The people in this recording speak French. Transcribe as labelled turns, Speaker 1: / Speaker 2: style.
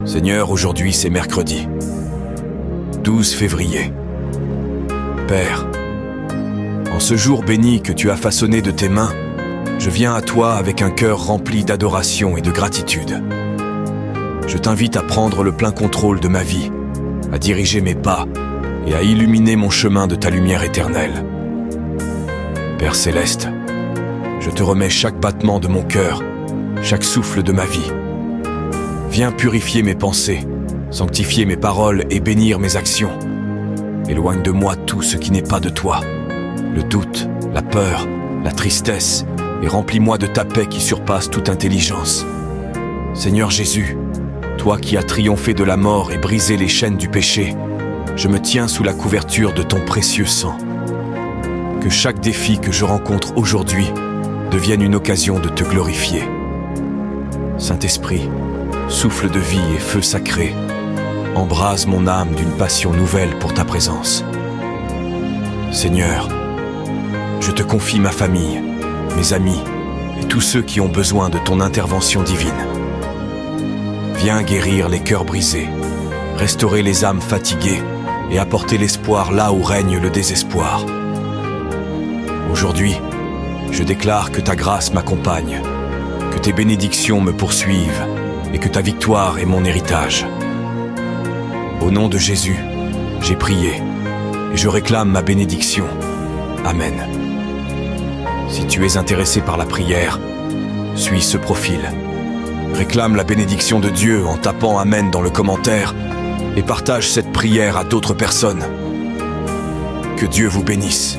Speaker 1: Seigneur, aujourd'hui c'est mercredi, 12 février. Père, en ce jour béni que tu as façonné de tes mains, je viens à toi avec un cœur rempli d'adoration et de gratitude. Je t'invite à prendre le plein contrôle de ma vie, à diriger mes pas et à illuminer mon chemin de ta lumière éternelle. Père céleste, je te remets chaque battement de mon cœur, chaque souffle de ma vie. Viens purifier mes pensées, sanctifier mes paroles et bénir mes actions. Éloigne de moi tout ce qui n'est pas de toi, le doute, la peur, la tristesse, et remplis-moi de ta paix qui surpasse toute intelligence. Seigneur Jésus, toi qui as triomphé de la mort et brisé les chaînes du péché, je me tiens sous la couverture de ton précieux sang. Que chaque défi que je rencontre aujourd'hui devienne une occasion de te glorifier. Saint-Esprit, souffle de vie et feu sacré, embrase mon âme d'une passion nouvelle pour ta présence. Seigneur, je te confie ma famille, mes amis et tous ceux qui ont besoin de ton intervention divine. Viens guérir les cœurs brisés, restaurer les âmes fatiguées et apporter l'espoir là où règne le désespoir. Aujourd'hui, je déclare que ta grâce m'accompagne, que tes bénédictions me poursuivent et que ta victoire est mon héritage. Au nom de Jésus, j'ai prié et je réclame ma bénédiction. Amen. Si tu es intéressé par la prière, suis ce profil. Réclame la bénédiction de Dieu en tapant Amen dans le commentaire et partage cette prière à d'autres personnes. Que Dieu vous bénisse.